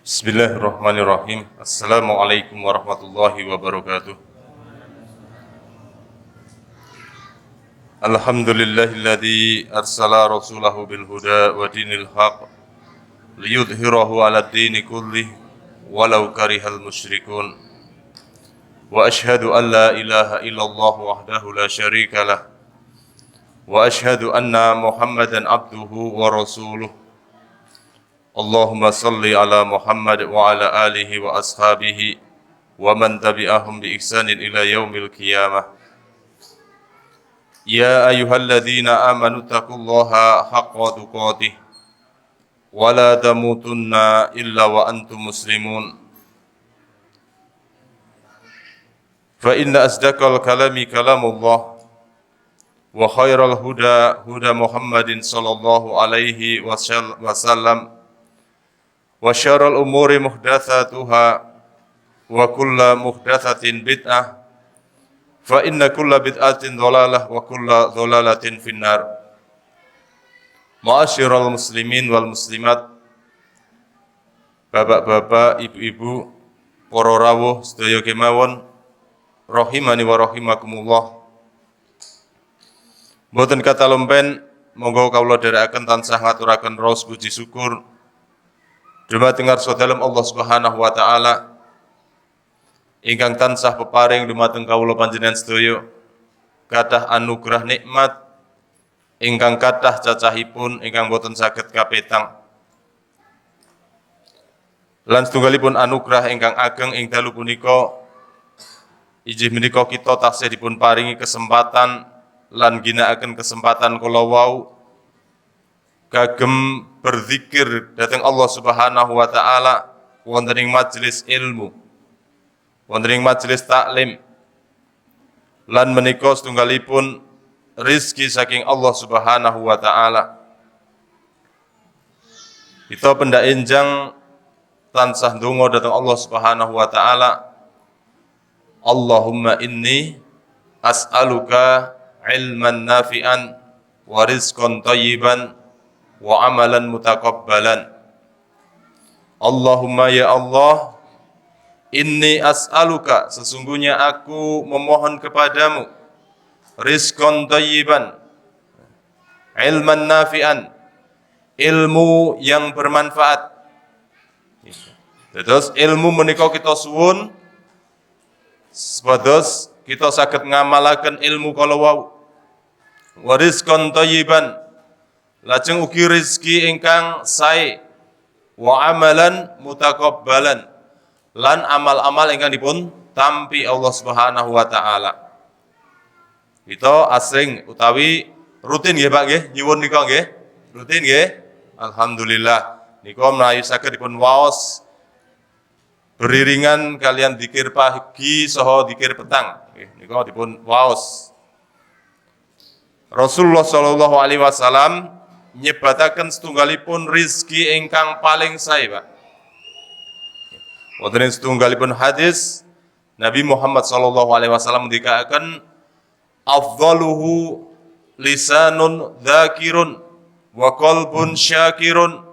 Bismillahirrahmanirrahim. Assalamualaikum warahmatullahi wabarakatuh. Alhamdulillahilladzi arsala rasulahu bil huda wa dinil haq liyudhhirahu 'alad dini kullih walau karihal musyrikun. Wa asyhadu an la ilaha illallah wahdahu la syarika lah. Wa asyhadu anna Muhammadan abduhu wa rasuluh. Allahumma salli ala Muhammad wa ala alihi wa ashabihi wa man tabi'ahum bi ihsanin ila yaumil qiyamah. Ya ayyuhalladzina amanu taqullaha haqqa tuqatih wa la tamutunna illa wa antum muslimun. Fa inna asdaqal kalami kalamullah wa khairal huda huda Muhammadin sallallahu alaihi wasallam. Wa syarrul umuri muhdatsatuha wa kullu muhdatsatin bid'ah fa inna kulla bid'atin dhalalah wa kullu dhalalatin finnar. Ma'asyiral muslimin wal muslimat, bapak-bapak, ibu-ibu, para rawuh sedaya kemawon rahimani wa rahimakumullah. Mboten kata lompen, monggo kawula dherekaken tansah ngaturaken raos puji syukur dumateng ngarsa dalem Allah Subhanahu wa taala ingkang tansah peparing dumateng kawula panjenengan sedaya kathah anugerah nikmat ingkang kathah cacahipun ingkang boten saged kapetang. Lan setunggalipun anugerah ingkang ageng ing dalu punika inggih menika kita taksih dipun paringi kesempatan lan ginakaken kesempatan kula wau kagem berzikir dhateng Allah Subhanahu wa taala wonten ing majelis ilmu, wonten ing majelis taklim, lan menika setunggalipun rizki saking Allah Subhanahu wa taala. Kita pendak enjang tansah ndonga dhateng Allah Subhanahu wa taala. Allahumma inni as'aluka ilman nafi'an wa rizqan thayyiban wa amalan mutakabbalan. Allahumma ya Allah, inni as'aluka, sesungguhnya aku memohon kepadamu, rizqan thayyiban, ilman nafi'an, ilmu yang bermanfaat. Terus ilmu menika kita suwun sepados kita saged ngamalaken ilmu kala wau. Wa rizqan thayyiban, lajeng ugi rezeki ingkang sae, wa amalan mutakabbalan, lan amal-amal ingkang dipun tampi Allah Subhanahu wa taala. Kita asring utawi rutin nggih Pak nggih nyuwun nika nggih. Rutin nggih. Alhamdulillah nika menawi saged dipun waos beriringan kalian zikir pagi saha zikir petang. Nggih nika dipun waos. Rasulullah sallallahu alaihi wasallam nyebataken setunggalipun rizki ingkang paling sae, Pak. Wonten setunggalipun hadis Nabi Muhammad sallallahu alaihi wasallam ngendikaken afdaluhu lisanun dzakirun wa qalbun syakirun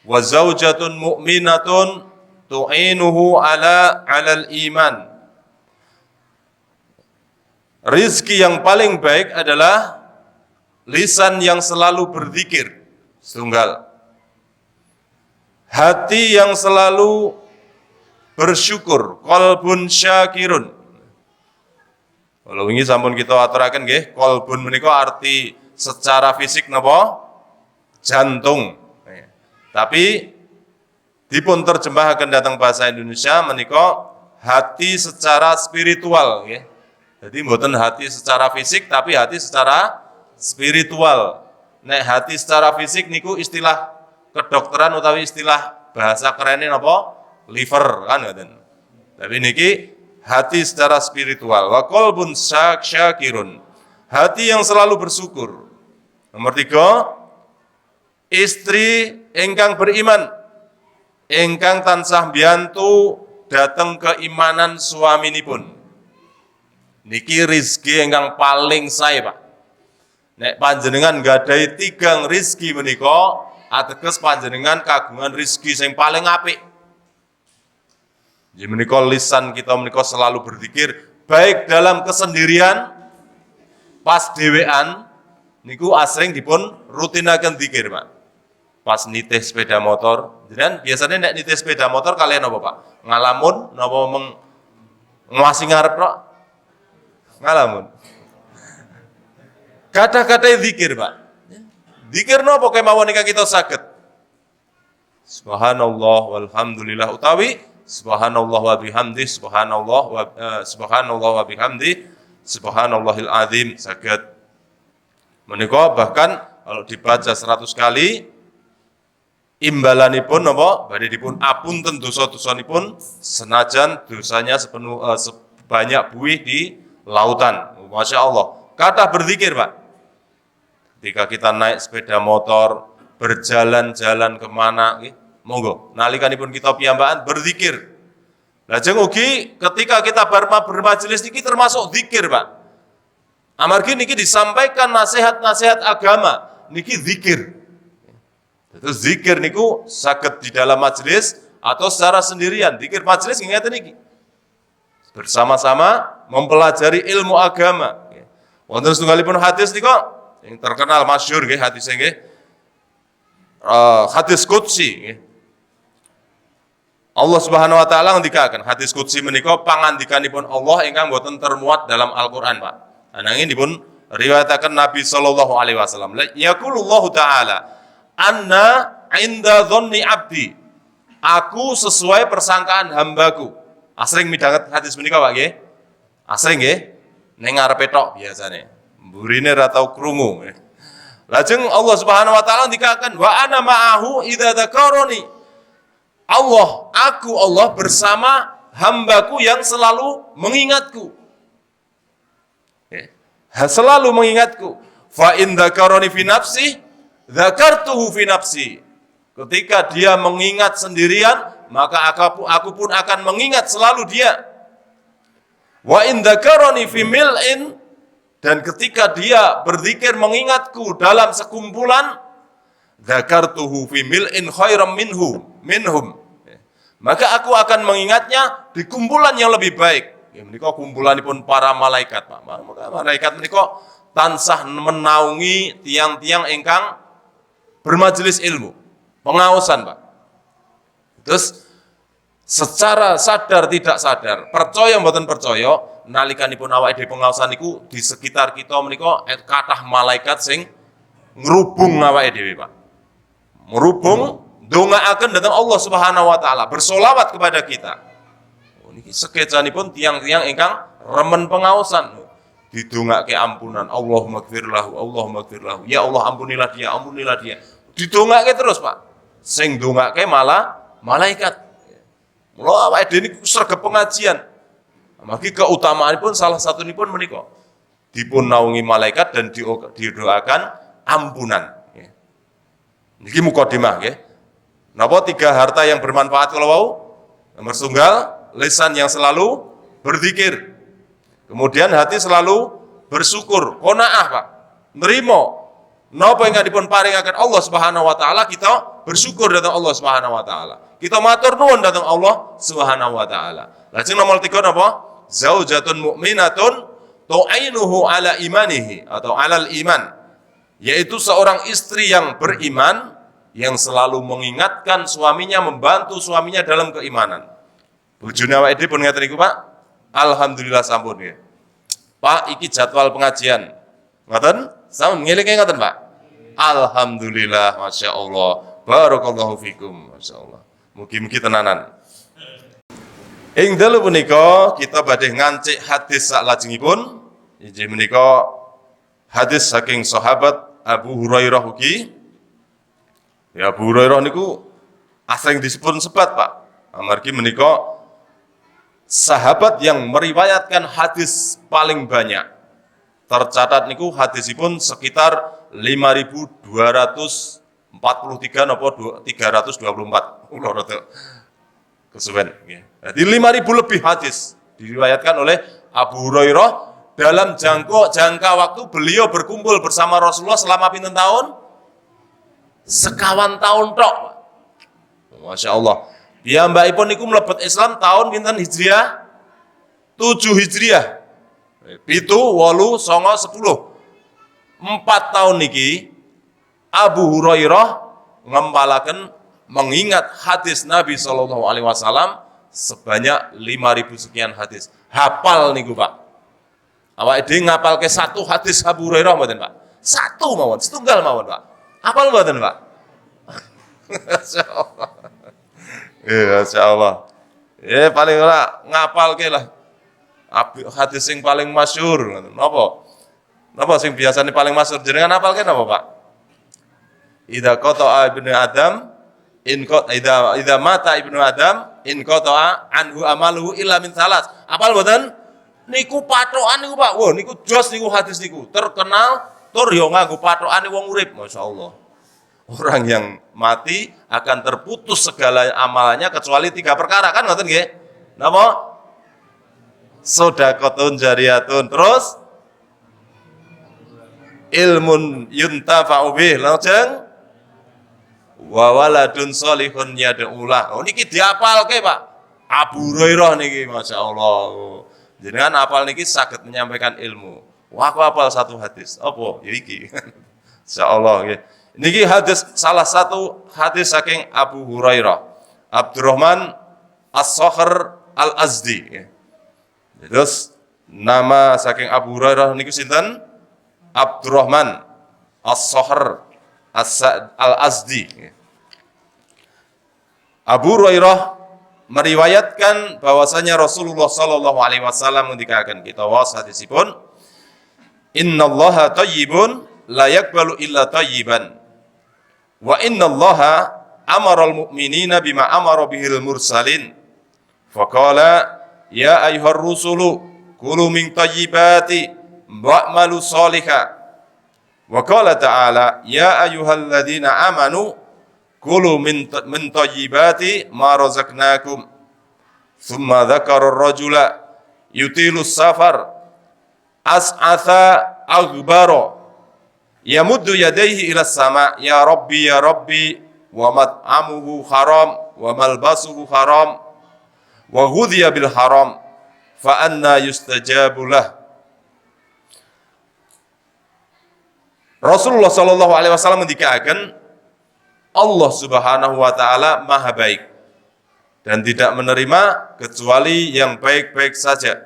wa zaujatun mu'minatun tu'inuhu alal iman. Rizki yang paling baik adalah lisan yang selalu berzikir, setunggal. Hati yang selalu bersyukur, qalbun syakirun. Kalau ini sampun kita aturaken nggih, qalbun menika arti secara fisik napa? Jantung. Tapi dipun terjemahaken dhateng bahasa Indonesia menika hati secara spiritual nggih. Jadi mboten hati secara fisik tapi hati secara spiritual. Nek hati secara fisik niku istilah kedokteran utawi istilah bahasa kerennya napa? Liver kan ngoten. Tapi niki hati secara spiritual. Wa qalbun syakirun. Hati yang selalu bersyukur. Nomor 3, istri ingkang beriman, ingkang tansah mbiyantu dhateng keimanan suaminipun. Niki rizki ingkang paling sae, Pak. Nek panjenengan nggadahi 3 rizki menika, ateges panjenengan kagungan rizki sing paling apik. Jadi menika lisan kita menika selalu berzikir baik dalam kesendirian pas dhewean niku asring dipun rutinaken zikir, Pak. Pas nitih sepeda motor, jenengan biasanya nek nitih sepeda motor kalian apa, Pak? Ngalamun napa ngwasi ngarep tok? Ngalamun. Kata-kata zikir, Pak. Zikir napa kemawon nika kita saged? Subhanallah walhamdulillah utawi subhanallah wa bihamdi subhanallah wa bihamdi subhanallahil azim saged. Menika bahkan kalau dibaca 100 kali imbalanipun napa badhe dipun apunten dosa-dosanipun senajan dosanya sebanyak buih di lautan. Masya Allah. Kata berzikir, Pak. Ketika kita naik sepeda motor, berjalan-jalan kemana, monggo. Nalikanipun kita piyambakan berzikir. Lajeng ugi ketika kita bermajelis niki termasuk zikir, Pak. Amargi niki disampaikan nasihat-nasihat agama, niki zikir. Itu zikir niku saged di dalam majelis atau secara sendirian. Zikir majelis ngeten niki. Bersama-sama mempelajari ilmu agama. Wonten setunggalipun hadis nika yang terkenal masyhur nggih hadis nggih. Hadis qudsi nggih. Allah Subhanahu wa taala ngendikaken hadis qudsi menika pangandikanipun Allah ingkang boten termuat dalam Al-Qur'an, Pak. Ananging dipun riwayataken Nabi sallallahu alaihi wasallam. Yaqulullahu taala, "Anna 'inda dhanni 'abdi." Aku sesuai persangkaan hambaku. Asring midhanget hadis menika, Pak nggih. Asring nggih. Ning ngarepe tok biasane. Mburine ra tau krungu. Lajeng Allah Subhanahu wa taala ndikaken, "Wa ana ma'ahu idza dzakarani." Aku Allah bersama hambaku yang selalu mengingatku. Selalu mengingatku. Fa in dzakarani fi nafsi, dzakartuhu fi nafsi. Ketika dia mengingat sendirian, maka aku pun akan mengingat selalu dia. Wa in dzakarani fi mil'in, dan ketika dia berzikir mengingatku dalam sekumpulan, dzakartuhu fi mil'in khairam minhum. Maka aku akan mengingatnya di kumpulan yang lebih baik. Ya menika kumpulanipun para malaikat, Pak. Malaikat menika tansah menaungi tiang-tiang ingkang bermajelis ilmu, pengaosan, Pak. Terus secara sadar tidak sadar, percaya mboten percaya, nalikanipun awake dhewe pengaosan niku di sekitar kita menika kathah malaikat sing ngrubung awake dhewe, Pak. Merubung ndongaaken dhateng Allah Subhanahu wa taala, bersolawat kepada kita. Niki sekecanipun tiang-tiang ingkang remen pengaosan. Didongake ampunan, Allahumma gfir lahu, ya Allah ampunilah dia. Didongake terus, Pak. Sing ndongake malah malaikat. Mula awake dhewe niku sregep pengajian. Mangke keutamaanipun salah satunipun menika dipun naungi malaikat dan didoakan ampunan. Niki mukadimah nggih. Napa 3 harta yang bermanfaat kalau wau? Nomor tunggal, lisan yang selalu berzikir. Kemudian hati selalu bersyukur, qanaah, Pak. Nerimo napa ingkang dipun paringaken Allah Subhanahu wa taala, kita bersyukur dhateng Allah Subhanahu wa taala. Kita matur nuwun dhateng Allah Subhanahu wa taala. Lajeng nomor 3 napa? Zaujatun mu'minatun tu'inuhu ala imanihi atau alal iman. Yaitu seorang istri yang beriman yang selalu mengingatkan suaminya, membantu suaminya dalam keimanan. Bojone awake dhewe pun ngeten niku, Pak. Alhamdulillah sampun nggih. Pak, iki jadwal pengajian. Ngoten? Sampun ngelinge ngoten, Pak. Alhamdulillah, Masya Allah. Barakallahu fikum, Masya Allah. Mugi-mugi tenanan. Ing dalu punika kita badhe ngancik hadis saklajengipun. Injih menika hadis saking sahabat Abu Hurairah ugi. Ya Abu Hurairah niku asring disebut sebat, Pak. Amargi menika sahabat yang meriwayatkan hadis paling banyak. Tercatat niku hadisipun sekitar 5.243 napa 324. Kula rada kesuwen nggih. Jadi 5.000 lebih hadis diriwayatkan oleh Abu Hurairah dalam jangka waktu beliau berkumpul bersama Rasulullah selama pinten tahun? Sekawan tahun tok. Masya Allah. Piyambakipun niku mlebet Islam tahun pinten Hijriah? 7 Hijriah. 7, 8, 9, 10. 4 tahun niki Abu Hurairah ngempalaken mengingat hadis Nabi Shallallahu Alaihi Wasallam sebanyak 5.000 sekian hadis. Hafal niku Pak. Awak dhewe ngapal ke satu hadis Abu Hurairah mboten Pak? Satu mawon, setunggal mawon Pak. Hafal mboten Pak? Masyaallah. Masyaallah. Paling ora ngapal ke lah. Hadis sing paling masyhur ngoten. Napa sing biasane paling masyhur jenengan hafal ke napa Pak? Idza qata'a ibnu Adam idza mata ibnu Adam in qata'a anhu amaluhu illa min salas. Hafal mboten? Niku patokan niku Pak. Wah, niku jos niku hadis niku. Terkenal tur yo nganggo patokane wong urip, masyaallah. Orang yang mati akan terputus segala amalannya kecuali 3 perkara kan ngoten nggih? Napa? Shadaqatun jariyatun, terus ilmun yuntafa'u bih, lajeng wa waladun sholihun yad'ulah. Oh niki diapalke Pak. Abu Hurairah niki masyaallah. Jenengan apal niki saged menyampaikan ilmu. Wah, aku apal satu hadis. Apa? Ya iki. Insyaallah nggih. Niki hadis salah satu hadis saking Abu Hurairah. Abdurrahman As-Sakhr Al-Azdi. Terus nama saking Abu Hurairah niku sinten? Abdurrahman As-Sakhr Al-Azdi. Abu Hurairah meriwayatkan bahwasanya Rasulullah sallallahu alaihi wasallam ngendikaken kita was hadisipun, innallaha thayyibun la yaqbalu illa thayyiban wa innallaha amara al-mu'minina bima amara bihil mursalin faqala ya ayyuhar rusulu kulu min thayyibati wa'malu shalihan wa qala ta'ala ya ayyuhalladzina amanu kulu min thayyibati ma razaqnakum thumma dzakara ar-rajula yutilu safar as'atha aghbara yamuddu yadayhi ila sama ya rabbi wa mat'amuhu haram wa malbasuhu haram wa ghudhiya bil haram fa anna yustajabu lah. Rasulullah sallallahu alaihi wasallam ngendikaken Allah Subhanahu wa taala Maha baik dan tidak menerima kecuali yang baik-baik saja.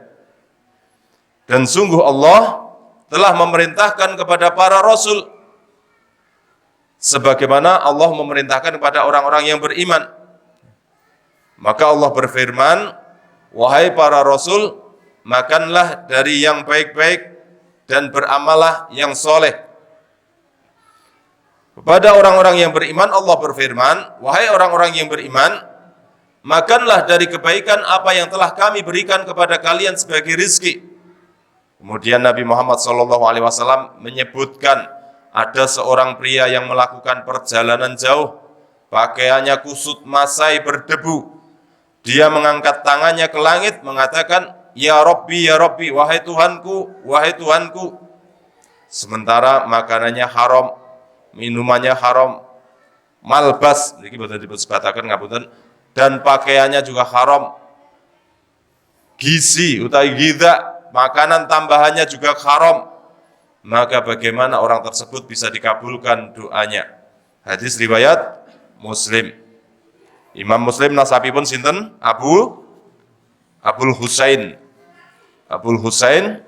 Dan sungguh Allah telah memerintahkan kepada para rasul sebagaimana Allah memerintahkan kepada orang-orang yang beriman. Maka Allah berfirman, wahai para rasul, makanlah dari yang baik-baik dan beramallah yang soleh. Kepada orang-orang yang beriman Allah berfirman, wahai orang-orang yang beriman, makanlah dari kebaikan apa yang telah kami berikan kepada kalian sebagai rizki. Kemudian Nabi Muhammad SAW menyebutkan ada seorang pria yang melakukan perjalanan jauh, pakaiannya kusut masai berdebu. Dia mengangkat tangannya ke langit mengatakan, ya Rabbi, wahai Tuhanku, wahai Tuhanku. Sementara makanannya haram, minumannya haram, malbas, ini betul disebatakan ngapunten, dan pakaiannya juga haram, gizi utai gida, makanan tambahannya juga haram. Maka bagaimana orang tersebut bisa dikabulkan doanya? Hadis riwayat Muslim. Imam Muslim nasabipun sinten? Abul Husain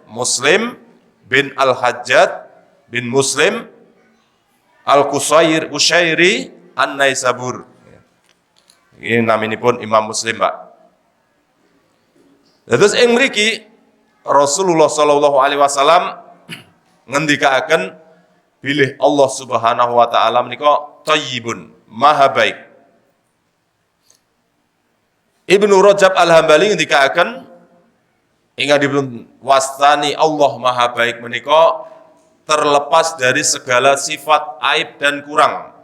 Muslim bin Al-Hajjaj bin Muslim Al-Qushairi An-Naisabur. Ini naminipun Imam Muslim, Pak. Terus ing mriki Rasulullah sallallahu alaihi wasallam ngendikaaken bilih Allah Subhanahu wa taala menika thayyibun, maha baik. Ibnu Rajab Al-Hambali ngendikaaken ingatipun wastani Allah maha baik menika terlepas dari segala sifat aib dan kurang.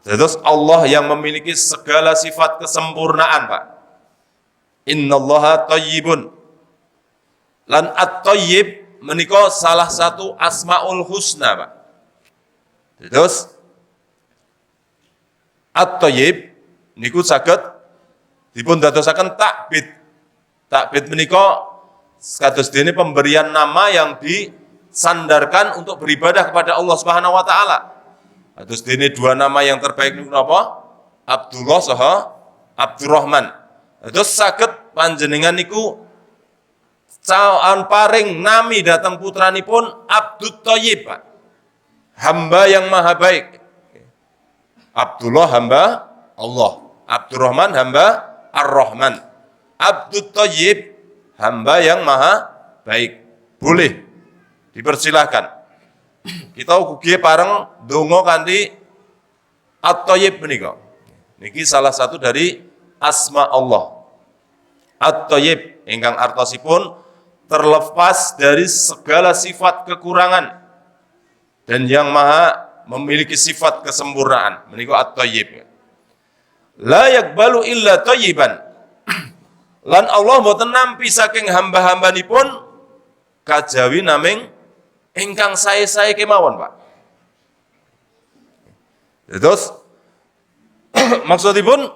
Terus Allah yang memiliki segala sifat kesempurnaan, Pak. Innallaha thayyibun. Lan at-thayyib menika salah satu asmaul husna, Pak. Terus at-thayyib niku saged dipun dadosaken takbid. Takbid menika kados dene pemberian nama yang disandarkan untuk beribadah kepada Allah Subhanahu wa taala. Kados dene dua nama yang terbaik niku napa? Abdullah saha Abdurrahman. Terus saged panjenengan niku cawan paring nami datang putranipun Abdut Thayyib, Pak. Hamba yang maha baik. Abdullah hamba Allah, Abdurrahman hamba Ar-Rahman. Abdut Thayyib hamba yang maha baik. Boleh dipersilahkan. Kita ugi pareng donga kanthi At-Thayyib menika. Niki salah satu dari asma Allah. At-Thayyib ingkang artosipun terlepas dari segala sifat kekurangan dan yang maha memiliki sifat kesempurnaan. Menika At-Thayyib. La yaqbalu illa thayyiban. Lan Allah mboten nampi saking hamba-hambanipun kajawi naming ingkang sae-sae kemawon, Pak. Terus maksudipun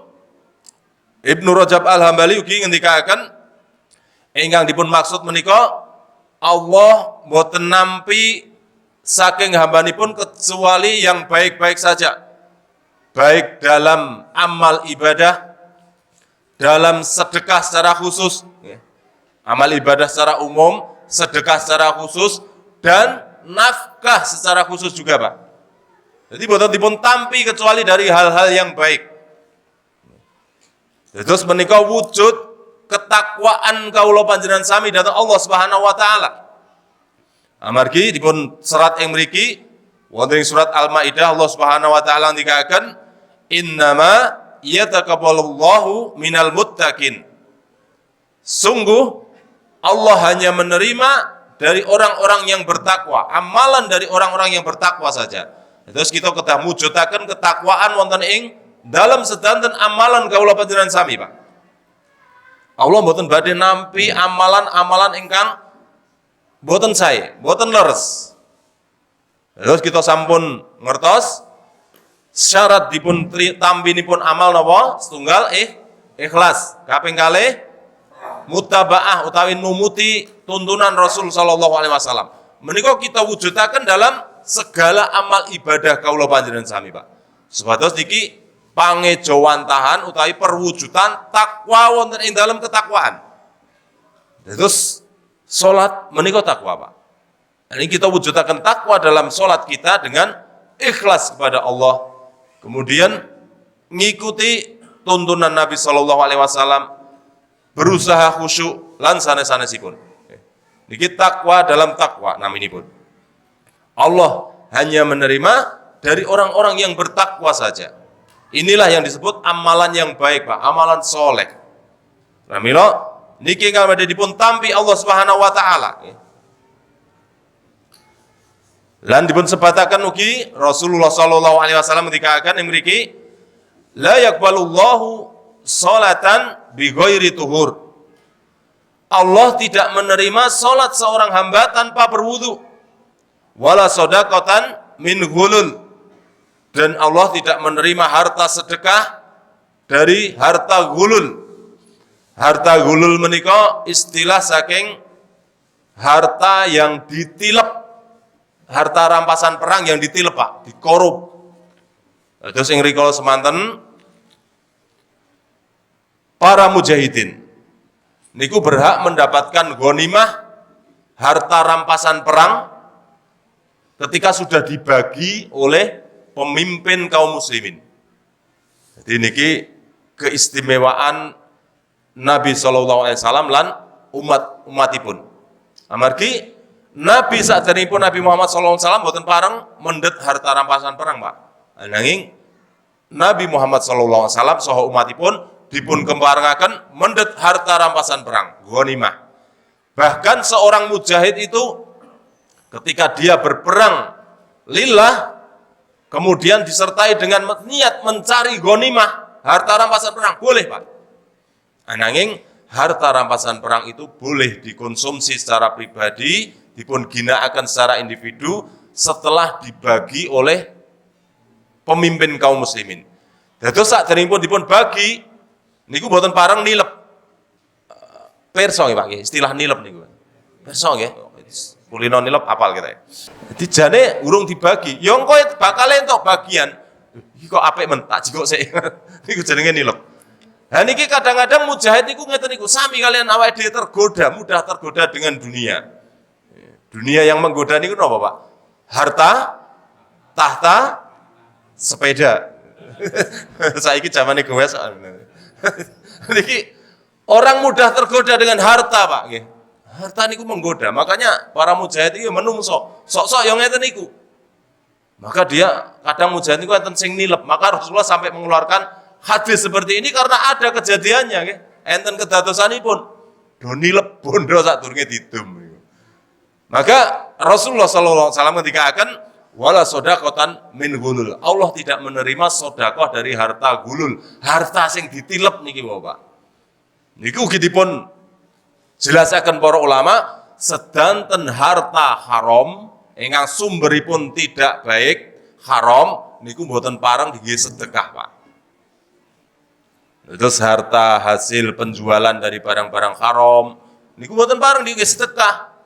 Ibnu Rajab Al-Hambali ugi ngendikaken ingkang dipun maksud menika Allah mboten nampi saking hambanipun kecuali yang baik-baik saja. Baik dalam amal ibadah, dalam sedekah secara khusus, amal ibadah secara umum, sedekah secara khusus, dan nafkah secara khusus juga, Pak. Jadi mboten dipun tampi kecuali dari hal-hal yang baik. Terus menika wujud ketakwaan kaula panjenengan sami dhateng Allah Subhanahu wa taala. Amargi dipun serat ing mriki wonten ing surat Al-Maidah Allah Subhanahu wa taala ndikaken innama yataqabbalullahu minal muttaqin. Sungguh Allah hanya menerima dari orang-orang yang bertakwa, amalan dari orang-orang yang bertakwa saja. Terus kita kedah mujudaken ketakwaan wonten ing dalam sedanten amalan kaula panjenengan sami, Pak. Allah mboten badhe nampi amalan-amalan ingkang mboten sae, mboten leres. Terus kita sampun ngertos syarat dipun tampinipun amal napa? Setunggal ikhlas. Kaping kalih mutaba'ah utawi numuti tuntunan Rasul sallallahu alaihi wasallam. Menika kita wujudaken dalam segala amal ibadah kaula panjenengan sami, Pak. Supados niki pangejawantahan utawi perwujudan takwa wonten ing dalam ketakwaan. Terus salat menika takwa, Pak. Ini kita wujudaken takwa dalam salat kita dengan ikhlas kepada Allah. Kemudian ngikuti tuntunan Nabi sallallahu alaihi wasallam, berusaha khusyuk lan sanes-sanesipun. Niki takwa dalam takwa naminipun. Allah hanya menerima dari orang-orang yang bertakwa saja. Inilah yang disebut amalan yang baik, Pak, amalan soleh. Namilo niki ingkang badhe dipun tampi Allah Subhanahu wa taala. Lan dipun sebataken ugi Rasulullah sallallahu alaihi wasallam ndikaken ing mriki la yaqbalullahu sholatan bi ghairi tuhur. Allah tidak menerima salat seorang hamba tanpa berwudu. Wala shadaqatan min ghulul. Dan Allah tidak menerima harta sedekah dari harta gulul. Harta gulul menika istilah saking harta yang ditilep, harta rampasan perang yang ditilep, Pak, dikorup. Terus ing rikala semanten para mujahidin niku berhak mendapatkan ghanimah harta rampasan perang ketika sudah dibagi oleh pemimpin kaum muslimin. Jadi niki keistimewaan Nabi sallallahu alaihi wasallam lan umatipun. Amargi Nabi sakderengipun Nabi Muhammad sallallahu alaihi wasallam boten pareng mendhet harta rampasan perang, Pak. Nanging Nabi Muhammad sallallahu alaihi wasallam saha umatipun dipun kemparengaken mendhet harta rampasan perang, ghanimah. Bahkan seorang mujahid itu ketika dia berperang lillah kemudian disertai dengan niat mencari ghanimah, harta rampasan perang, boleh, Pak. Ananging harta rampasan perang itu boleh dikonsumsi secara pribadi, dipun ginakaken secara individu setelah dibagi oleh pemimpin kaum muslimin. Dados sakderengipun dipun bagi Niku mboten pareng nilep. Pirsa nggih Pak nggih, istilah nilep niku. Pirsa nggih. Kulino nilep apal kita. Jadi jane urung dibagi. Ya engko bakal entuk bagian. Iki kok apik men, tak jikok sik. Niku jenenge nilep. Nah niki kadang-kadang mujahid niku ngeten niku sami kalian awake dhewe tergoda, mudah tergoda dengan dunia. Dunia yang menggoda niku napa, Pak? Harta, tahta, sepeda. Saiki zamane gowes. Niki orang mudah tergoda dengan harta, Pak nggih. Harta niku menggoda. Makanya para mujahid iki menungso, sok-sok yo ngeten niku. Maka dia kadang mujahid niku enten sing nilep. Maka Rasulullah sampai mengeluarkan hadis seperti ini karena ada kejadiannya nggih. Enten kedadosanipun do nilep bondo sadurunge didum. Maka Rasulullah sallallahu alaihi wasallam ketika akan wala sodakotan min gulul. Allah tidak menerima sodakoh dari harta gulul. Harta sing ditilep niki Bapak. Niku gitipun jelasaken para ulama sedanten harta haram ingkang sumberipun tidak baik haram niku mboten pareng nggih sedekah, Pak. Terus harta hasil penjualan dari barang-barang haram niku mboten pareng nggih sedekah.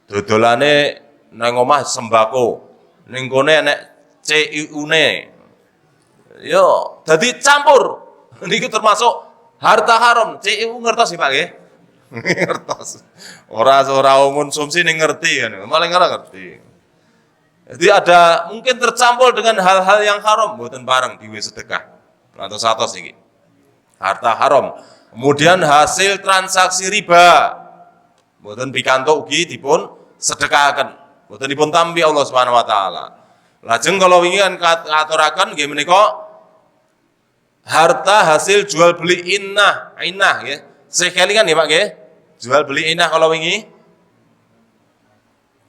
Dodolane nang omah sembako, ning kene enek CIU-ne. Yo dadi campur. Niku termasuk harta haram. CIU ngertos sih Pak nggih? Ngertos. Ora konsumsi ning ngerti kan. Malah ora ngerti. Jadi ada mungkin tercampur dengan hal-hal yang haram mboten bareng diwe sedekah. Atau satos iki. Harta haram. Kemudian hasil transaksi riba. Mboten pikantuk ugi dipun sedekahaken. Mboten dipun tampi Allah Subhanahu wa taala. Lajeng kalau wingi kan katuraken nggih menika harta hasil jual beli inah nggih. Sekelingan nggih Pak nggih. Jual beli inah kalau wingi.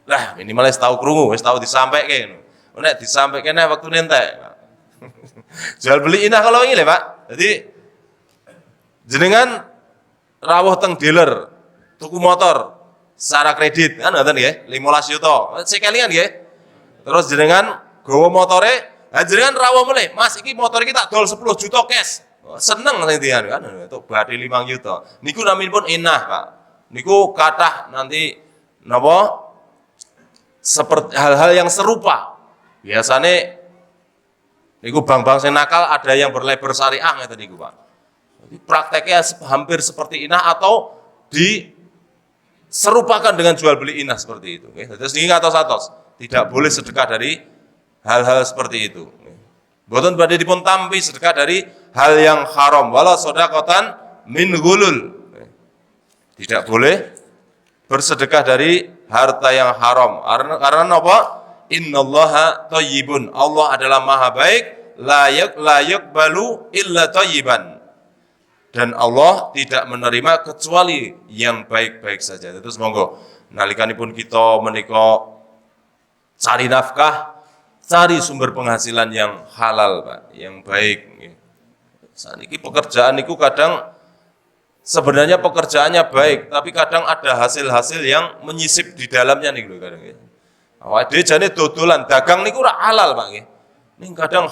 Lah minimal wis tau krungu, wis tau disampaike. Nek disampaike nek wektune entek. Jual beli inah kalau wingi lho Pak. Jadi jenengan rawuh teng dealer tuku motor secara kredit kan ngoten nggih 15 juta. Sekelingan nggih. Terus jenengan gawa motore, jenengan rawuh mulih, Mas iki motor iki tak dol 10 juta cash. Seneng sing dian kan untuk badhe 5 juta. Niku naminipun inah, Pak. Niku kathah nanti napa seperti hal-hal yang serupa. Biasane niku bank-bank sing nakal ada yang berlabel syariah ngeten niku, Pak. Jadi prakteknya hampir seperti inah atau diserupakan dengan jual beli inah seperti itu. Terus ini atos-atos tidak boleh sedekah dari hal-hal seperti itu. Boten badhe dipun tampi sedekah dari hal yang haram. Wala sodakotan min gulul. Tidak boleh bersedekah dari harta yang haram. Karena apa? Innallaha thayyibun. Allah adalah maha baik, la yaqbalu illa thayyiban. Dan Allah tidak menerima kecuali yang baik-baik saja. Terus monggo nalikanipun kita menika cari nafkah, cari sumber penghasilan yang halal, Pak, yang baik. Saniki pekerjaan niku kadang sebenarnya pekerjaannya baik, tapi kadang ada hasil-hasil yang menyisip di dalamnya nih lho kadang. Awake dhewe jane dodolan, dagang niku ora halal, Pak nggih. Ning kadang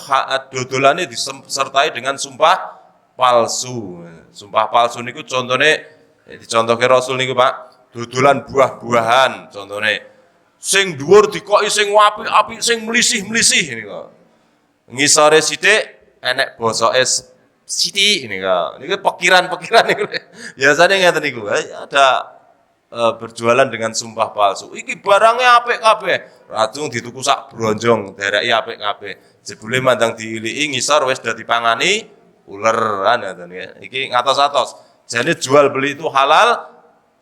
dodolane disertai dengan sumpah palsu. Sumpah palsu niku contone dicontohke Rasul niku, Pak. Dodolan buah-buahan contone. Sing dhuwur dikoki sing apik-apik, sing mlisih-mlisih niku. Ngisore sithik enek bosoke sithik niku. Niku pekiran-pekiran niku. Biasane ngeten niku. Ada berjualan dengan sumpah palsu. Iki barangnya apik kabeh. Rajung dituku sak bronjong, dereki apik kabeh. Jebule mandang diiliki ngisor wis dadi pangani uler kan ngoten ya. Iki ngatos-atos. Jadi jual beli itu halal,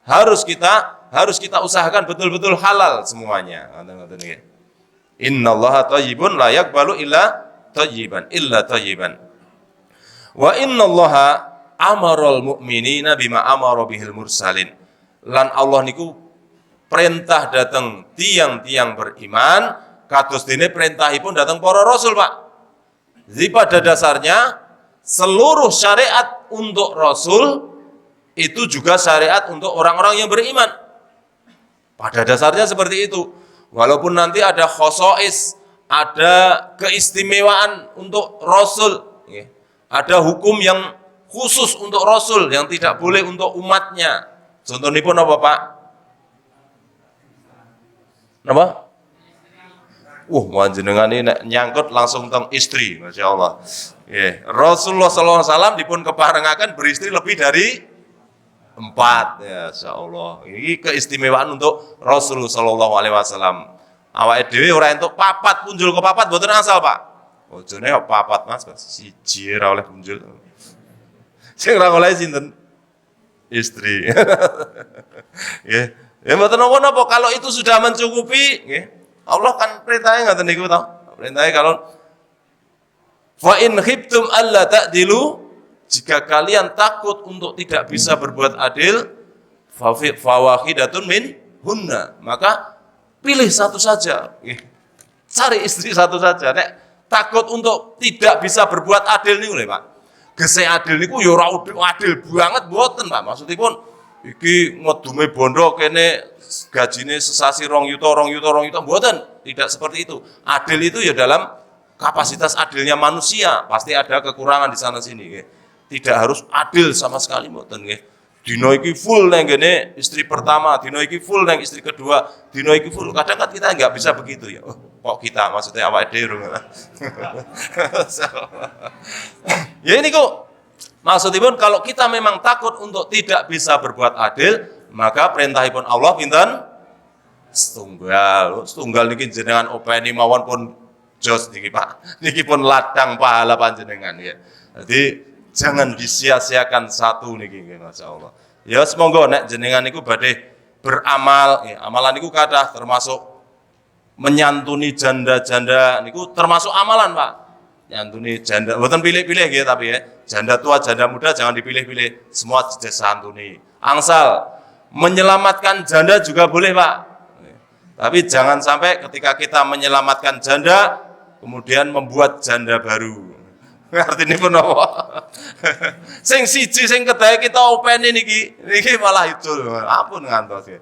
harus kita usahakan betul-betul halal semuanya. Ngoten nggih. Innallaha thayyibun la yaqbalu illa thayyiban. Wa innallaha amaral mu'minina bima amara bihil mursalin. Lan Allah niku perintah dateng tiang-tiang beriman kados dene perintahipun dateng para rasul, Pak. Jadi pada dasarnya seluruh syariat untuk rasul itu juga syariat untuk orang-orang yang beriman. Pada dasarnya seperti itu. Walaupun nanti ada khosois, ada keistimewaan untuk rasul, ada hukum yang khusus untuk Rasul yang tidak boleh untuk umatnya. Contohnya pun apa Pak? Apa? Panjenengan ini nyangkut langsung tentang istri, Masya Allah. Rasulullah SAW dipun keparengaken beristri lebih dari 4, ya Masya Allah. Ini keistimewaan untuk Rasulullah SAW. Awake dhewe ora entuk papat, punjul ke papat mboten asal Pak. Bojone kok papat Mas, siji ora oleh punjul. Sing ora oleh sinten? Istri. Ya mboten napa-napa kalau itu sudah mencukupi, nggih. Allah kan perintahnya ngoten niku to. Perintahnya kalau fa in khiftum alla ta'dilu, jika kalian takut untuk tidak bisa berbuat adil, fawahidatun min hunna, maka pilih satu saja. Cari istri satu saja. Nek takut untuk tidak bisa berbuat adil niku lho Pak. Gese adil niku ya ora adil banget mboten Pak. Maksudipun iki ngedume bondo kene gajine sesasi 2 yuta mboten, tidak seperti itu. Adil itu ya dalam kapasitas adilnya manusia, pasti ada kekurangan di sana sini nggih. Tidak harus adil sama sekali mboten nggih. Dino iki full nang ngene istri pertama, dino iki full nang istri kedua, dino iki full. Kadang kan kita nggak bisa begitu ya. Kok kita maksudnya awake dhewe. Ya ini kok maksudipun kalau kita memang takut untuk tidak bisa berbuat adil, maka perintahipun Allah pinten? Setunggal niki jenengan openi mawon pun jos niki Pak. Niki pun ladang pahala panjenengan ya. Jadi jangan disia-siakan satu niki nggih masyaallah. Ya semoga nek jenengan niku badhe beramal, ya, amalan niku kathah termasuk menyantuni janda-janda niku termasuk amalan Pak. Nyantuni janda, mboten pilih-pilih nggih tapi ya. Janda tua, janda muda jangan dipilih-pilih, semua disantuni. Angsal menyelamatkan janda juga boleh Pak. Tapi jangan sampai ketika kita menyelamatkan janda kemudian membuat janda baru. Artinya pun apa? Sing siji sing kedae kita openi niki malah itu. Ampun ngantos ya.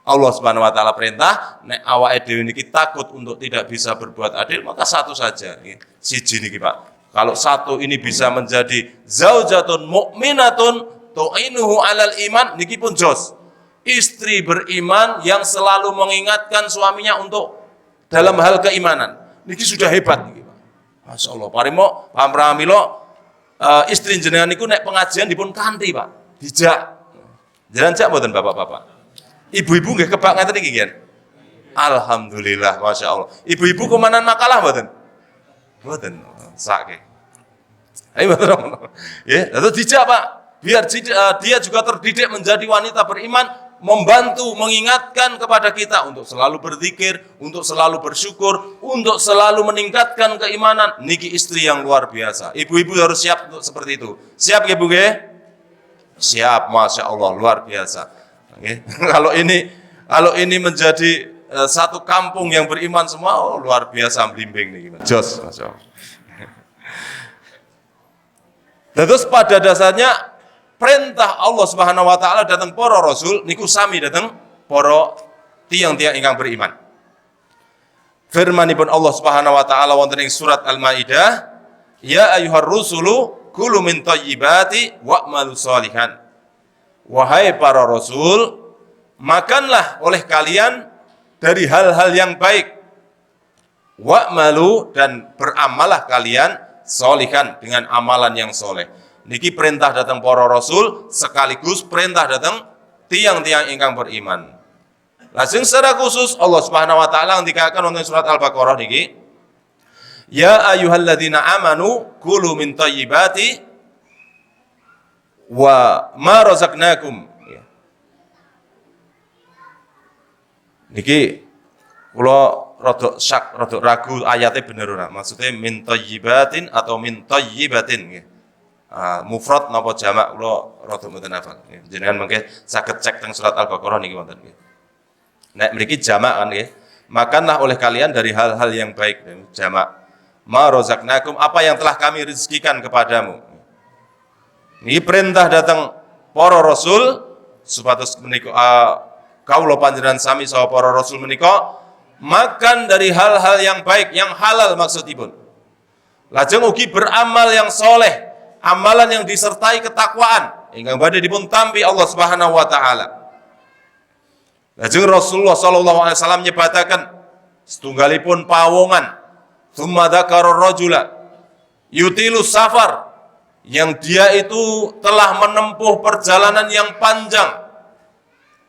Allah Subhanahu wa taala perintah nek awake dhewe niki takut untuk tidak bisa berbuat adil maka satu saja. Siji niki Pak. Kalau satu ini bisa menjadi zaujatun mukminatun tu'inuhu 'alal iman niki pun jos. Istri beriman yang selalu mengingatkan suaminya untuk dalam hal keimanan. Niki sudah hebat niki. Masya Allah, parimo pamramilo istri jenengan niku nek pengajian dipun kanthi Pak, dijak. Jalan jak mboten bapak-bapak. Ibu-ibu nggih kebak ngeten iki nggih. Alhamdulillah, Masya Allah. Ibu-ibu komanan makalah mboten? Mboten, sak. Ayo mboten. Ya, lalu dijak Pak, biar dia juga terdidik menjadi wanita beriman, membantu, mengingatkan kepada kita untuk selalu berzikir, untuk selalu bersyukur, untuk selalu meningkatkan keimanan. Niki istri yang luar biasa. Ibu-ibu harus siap untuk seperti itu. Siap ya Bu? Siap, Masya Allah, luar biasa. Kalau ini menjadi satu kampung yang beriman semua, luar biasa blimbing nih. Jos, Masya Allah. Terus pada dasarnya perintah Allah Subhanahu wa taala datang para rasul niku sami datang para tiang-tiang ingkang beriman. Firmanipun Allah Subhanahu wa taala wonten ing surat Al-Maidah, ya ayyuhar rusulu kulu min thayyibati wa'malu sholihan. Wahai para rasul, makanlah oleh kalian dari hal-hal yang baik. Wa'malu, dan beramallah kalian sholihan dengan amalan yang soleh. Niki perintah datang para rasul sekaligus perintah datang tiang-tiang ingkang beriman. Lajeng secara khusus Allah Subhanahu wa taala ngendikaken wonten surat Al-Baqarah niki, ya ayyuhalladzina amanu kulu min thayyibati wa ma razaqnakum. Niki kula rada ragu ayatnya bener ora. Maksudnya min thayyibatin atau min thayyibatin nggih. Mufrad napa jamak kula rada mboten hafal. Jenengan mengke saged cek teng surat Al-Baqarah niki wonten nggih. Nek mriki jamak kan nggih. Makanlah oleh kalian dari hal-hal yang baik, jamak. Ma razaqnakum, apa yang telah kami rezekikan kepadamu. Ini perintah datang para rasul supados menika kawula panjenengan sami saha para rasul menika makan dari hal-hal yang baik, yang halal maksudipun. Lajeng ugi beramal yang soleh. amalan yang disertai ketakwaan ingkang badhe dipun tampi Allah Subhanahu wa taala. Lajeng Rasulullah sallallahu alaihi wasallam nyebataken setunggalipun pawongan tsumma dzakara rajula yutilu safar, yang dia itu telah menempuh perjalanan yang panjang.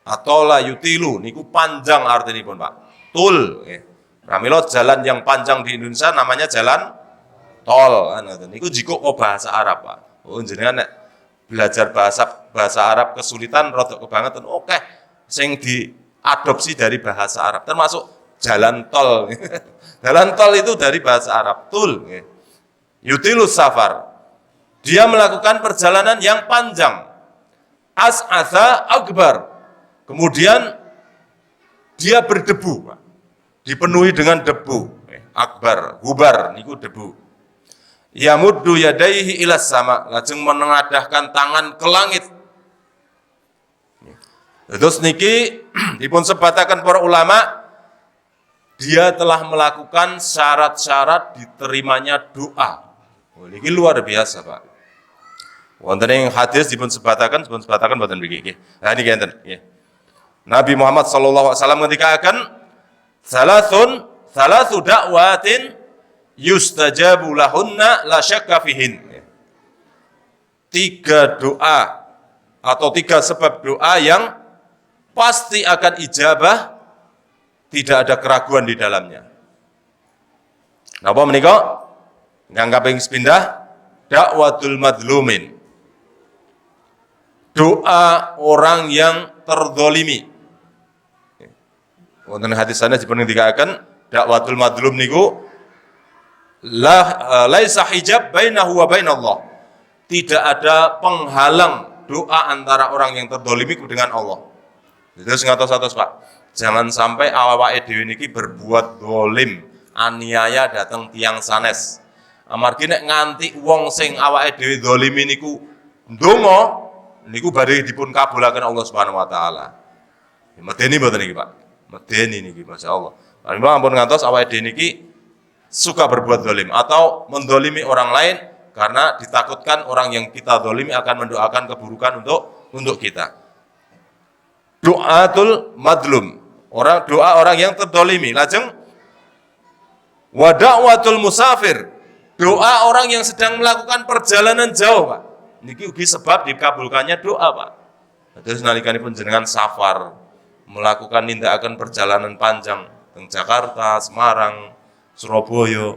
Atau la yutilu niku panjang artinipun Pak. Tul nggih. Pramila jalan yang panjang di Indonesia namanya jalan tol kan ngoten. Niku jiko kok bahasa Arab Pak. Oh jenengan nek belajar bahasa Arab kesulitan rada kebangetan. Oke, sing diadopsi dari bahasa Arab termasuk jalan tol. Jalan tol itu dari bahasa Arab. Tul nggih. Yutilus safar. Dia melakukan perjalanan yang panjang. As'atha akbar. Kemudian dia berdebu, Pak. Dipenuhi dengan debu. Akbar, gubar, niku debu. Yamuddu yadaihi ilas sama, lajeng menengadahkan tangan ke langit. Terus niki dipun sebataken para ulama, dia telah melakukan syarat-syarat diterimanya doa. Oh, niki luar biasa, Pak. Wonten ing hadis dipun sebataken boten mriki nggih. Nah niki enten nggih. Nabi Muhammad sallallahu alaihi wasallam ngendikaken salasu da'watin yustajabu lahunna la syakka fihin. 3 doa atau 3 sebab doa yang pasti akan ijabah, tidak ada keraguan di dalamnya. Napa menika? Yang kaping sepindah dakwatul madlumin. Doa orang yang terdolimi. Wonten hadis sana dipun ngendikaken dakwatul madlum niku laisa hijab bainahu wa bainallah. Tidak ada penghalang doa antara orang yang terdolimi dengan Allah. Terus ngatos-atos Pak, jangan sampai awake dhewe niki berbuat dolim, aniaya dateng tiang sanes. Amargi nek nganti wong sing awake dhewe dolimi niku ndonga niku badhe dipun kabulaken Allah Subhanahu wa taala. Medeni mboten niki Pak? Medeni niki masyaallah. Lan ampun ngantos awake dhewe niki suka berbuat dolim atau mendolimi orang lain karena ditakutkan orang yang kita dolimi akan mendoakan keburukan untuk kita. Doatul madlum, doa orang yang terdolimi. Lajeng wa da'watul musafir, doa orang yang sedang melakukan perjalanan jauh Pak. Niki ugi sebab dikabulkannya doa Pak. Terus nalikanipun jenengan safar, melakukan tindakan perjalanan panjang teng Jakarta, Semarang, Surabaya,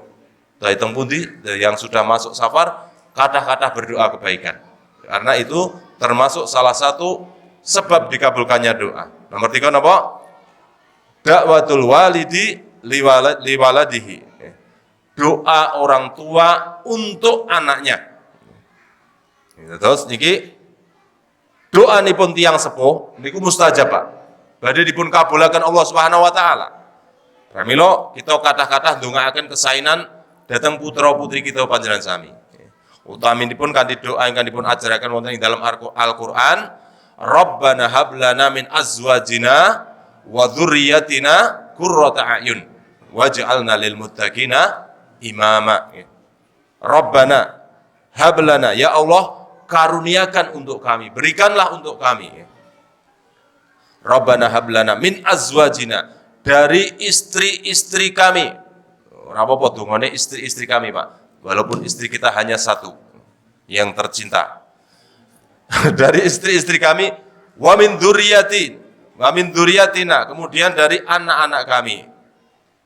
teng pundi yang sudah masuk safar, kata-kata berdoa kebaikan. Karena itu termasuk salah satu sebab dikabulkannya doa. Nomor 3 napa? Dakwatul walidi liwaladihi. Doa orang tua untuk anaknya. Terus niki doa nipun tiang sepuh niku mustajab Pak. Badhe dipun kabulaken Allah Subhanahu wa taala. Pramila kita kathah-kathah ndongaaken kesainan dhateng putra-putri kita panjenengan sami. Utaminipun kanthi doa ingkang dipun ajaraken wonten ing dalam Al-Qur'an, Rabbana hab lana min azwajina wa dzurriyyatina qurrata a'yun waj'alna lil muttaqina imama. Rabbana hab lana, ya Allah karuniakan untuk kami, berikanlah untuk kami. Rabbana hab lana min azwajina, dari istri-istri kami. Ora apa-apa dongane istri-istri kami, Pak. Walaupun istri kita hanya satu yang tercinta. Dari istri-istri kami, wa min dzurriyyatina, kemudian dari anak-anak kami.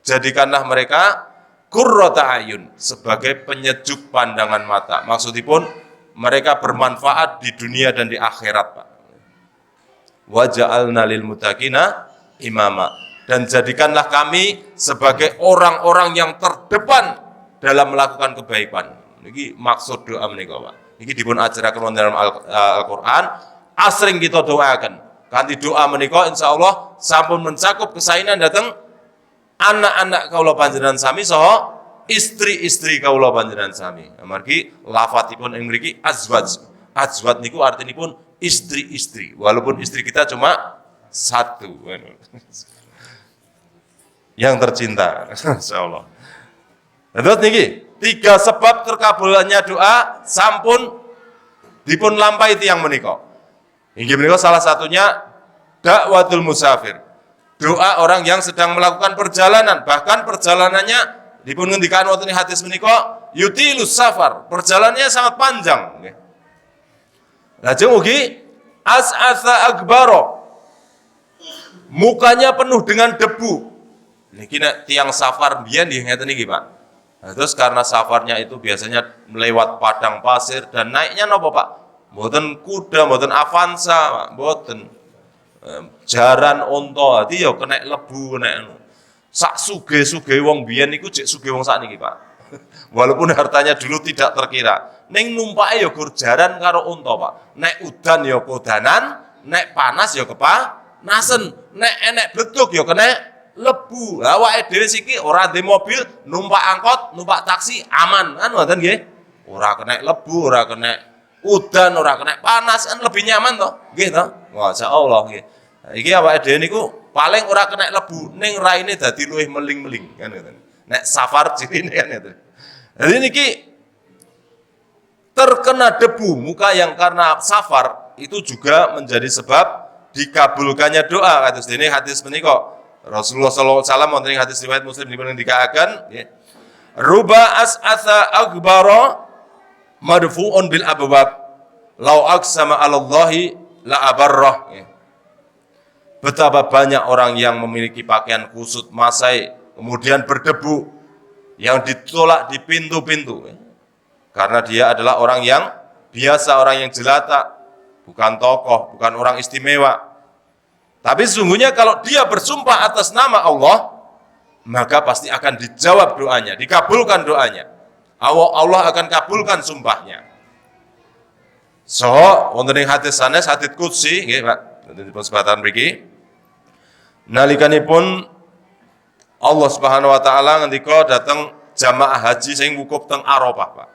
Jadikanlah mereka qurrata ayun, sebagai penyejuk pandangan mata. Maksudipun mereka bermanfaat di dunia dan di akhirat, Pak. Wa ja'alna lil muttaqina imama, dan jadikanlah kami sebagai orang-orang yang terdepan dalam melakukan kebaikan. Niki maksud doa menika, Pak. Niki dipun ajaraken wonten dalam Al-Qur'an, asring kita doakan. Kanthi doa menika insyaallah sampun mencakup kesainan dhateng anak-anak kaula panjenengan sami saha istri-istri kaula panjenengan sami. Amargi lafadzipun ing mriki azwaj. Azwaj niku artinipun istri-istri, walaupun istri kita cuma satu. Yang tercinta, insyaallah. Terus niki 3 sebab terkabulnya doa sampun dipun lampahi tiyang menika. Inggih menika salah satunya dakwatul musafir. Doa orang yang sedang melakukan perjalanan, bahkan perjalanannya dipun ngendikan wonten hadis menika yutilus safar, perjalanannya sangat panjang nggih. Lajeng ugi as'atsa akbaro, mukanya penuh dengan debu. Niki nek tiyang safar biyen nggih ngeten niki, Pak. Nah, terus karena safarnya itu biasanya melewat padang pasir dan naiknya napa, Pak? Mboten kuda, mboten Avanza, Pak, mboten. Jaran onto, dadi ya kena lebu nek anu. Sak sugih-sugih wong biyen niku jek sugih wong sakniki, Pak. Walaupun hartanya dulu tidak terkira. Ning numpake ya gur jaran karo onto, Pak. Nek udan ya kodanan, nek panas ya kepanasen, nek enek bledug ya kena lebu. Lah awake dhewe siki ora ndek mobil, numpak angkot, numpak taksi aman, kan ngoten nggih. Ora kena lebu, ora kena udan, ora kena panas, kan lebih nyaman toh, nggih toh? Masyaallah nggih. Nah, iki awake dhewe niku paling ora kena lebu, ning raine dadi luwih meling-meling, kan ngoten. Nek safar cirine kan ngoten. Jadi niki terkena debu muka yang karena safar itu juga menjadi sebab dikabulkannya doa. Kados dene hadis menika Rasulullah sallallahu alaihi wasallam wonten hadis riwayat Muslim dipun ngendikaken nggih. Ruba as'atsa akbara madfu'un bil abwab. Lau aqsama 'ala Allahi la abarrah. Betapa banyak orang yang memiliki pakaian kusut masai kemudian berdebu yang ditolak di pintu-pintu. Karena dia adalah orang yang biasa, orang yang jelata, bukan tokoh, bukan orang istimewa. Tapi sesungguhnya kalau dia bersumpah atas nama Allah, maka pasti akan dijawab doanya, dikabulkan doanya. Allah akan kabulkan sumpahnya. So, wonten ing hadis sanes, hadits qudsi, nggih, Pak. Wonten sebatan mriki. Nalikanipun Allah Subhanahu wa taala ngendika dhateng jamaah haji sing wukuf teng Arafah, Pak.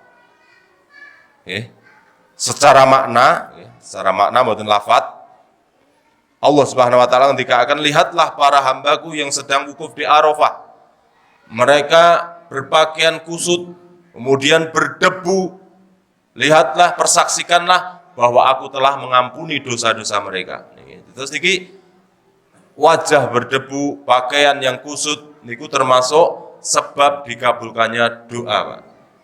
Nggih. Secara makna mboten lafadz. Allah Subhanahu wa taala ngendikaken, lihatlah para hambaku yang sedang wukuf di Arafah. Mereka berpakaian kusut, kemudian berdebu. Lihatlah, persaksikanlah bahwa aku telah mengampuni dosa-dosa mereka. Terus niki wajah berdebu, pakaian yang kusut niku termasuk sebab dikabulkannya doa, Pak.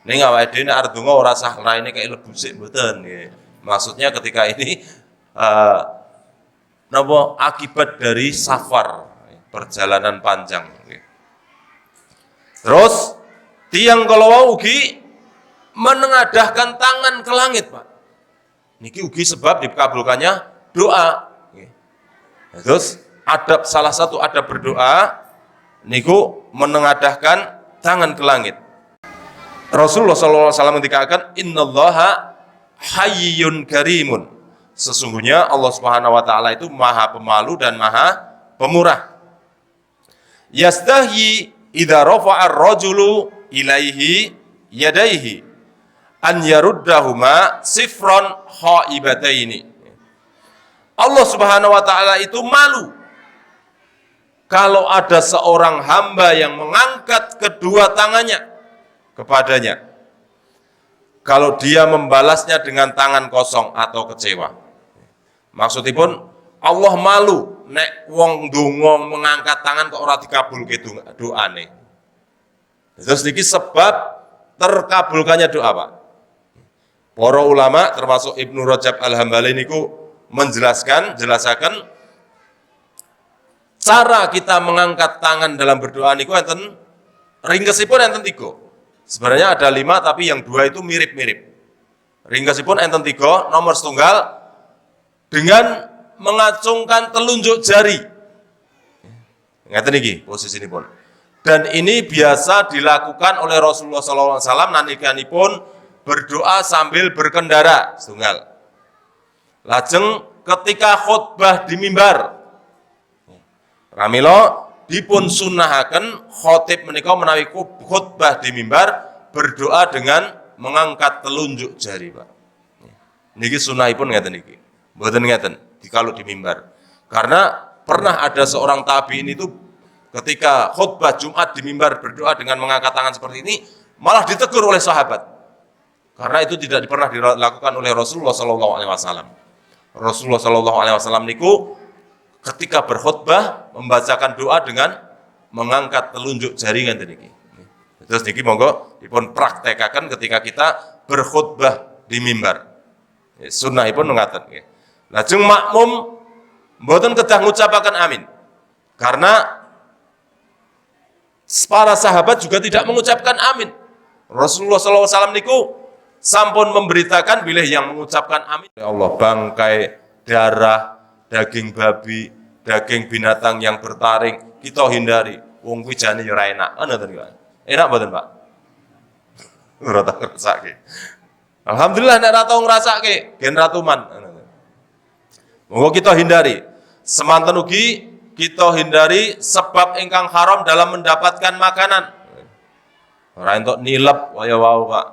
Ning awake dhewe nek arep donga ora sah raine kaya lebu sik mboten nggih. Maksudnya ketika ini akibat dari safar, perjalanan panjang. Terus tiang kalau ugi menengadahkan tangan ke langit, Pak. Niki ugi sebab dikabulkannya doa. Terus salah satu adab berdoa niku menengadahkan tangan ke langit. Rasulullah SAW mengatakan, innallaha hayyun karimun. Sesungguhnya Allah Subhanahu wa taala itu Maha Pemalu dan Maha Pemurah. Yastahyi idza rafa'a ar-rajulu ilaihi yadaihi an yaruddahuma sifran khaibataini. Allah Subhanahu wa taala itu malu kalau ada seorang hamba yang mengangkat kedua tangannya kepadanya, kalau dia membalasnya dengan tangan kosong atau kecewa. Maksudipun Allah malu nek wong donga mengangkat tangan kok ora dikabulke doane. Terus niki sebab terkabulkannya doa, Pak. Para ulama termasuk Ibnu Rajab Al-Hambali niku jelasakan cara kita mengangkat tangan dalam berdoa niku enten ringkesipun enten 3. Sebenarnya ada 5 tapi yang 2 itu mirip-mirip. Ringkesipun enten 3, nomor setunggal dengan mengacungkan telunjuk jari. Ngeten iki posisinipun. Dan ini biasa dilakukan oleh Rasulullah SAW nalikanipun berdoa sambil berkendara setunggal. Lajeng ketika khutbah di mimbar, pramila dipun sunahaken khotib menika menawi khutbah di mimbar berdoa dengan mengangkat telunjuk jari, Pak. Niki sunahipun ngeten niki. Mboten ngeten kalau di mimbar. Karena pernah ada seorang tabi'in itu ketika khutbah Jumat di mimbar berdoa dengan mengangkat tangan seperti ini malah ditegur oleh sahabat. Karena itu tidak pernah dilakukan oleh Rasulullah Sallallahu Alaihi Wasallam. Rasulullah Sallallahu Alaihi Wasallam niku ketika berkhutbah membacakan doa dengan mengangkat telunjuk jari ngeten niki. Terus niki monggo dipun praktekaken ketika kita berkhutbah di mimbar. Sunnahipun ngaten nggih. Lajeng makmum mboten kedah ngucapaken amin. Karena para sahabat juga tidak mengucapkan amin. Rasulullah SAW niku sampun memberitakan bilih yang mengucapkan amin. Ya Allah, bangkai, darah, daging babi, daging binatang yang bertaring kita hindari. Wong kuwi jane ya ora enak. Ngoten kan. Enak mboten, Pak? Ora tak ngrasake. Alhamdulillah nek ora tau ngrasake, gen ratuman. Monggo kita hindari. Semanten ugi kita hindari sebab ingkang haram dalam mendapatkan makanan. Ora entuk nilep kaya wau, Pak.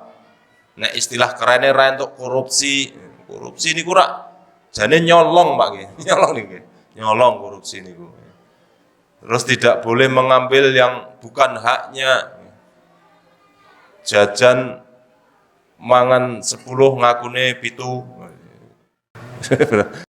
Nek istilah kerene ora entuk korupsi. Korupsi niku ora jane nyolong, Pak nggih. Nyolong niki. Nyolong korupsi niku. Terus tidak boleh mengambil yang bukan haknya. Jajan mangan 10 ngakune 7.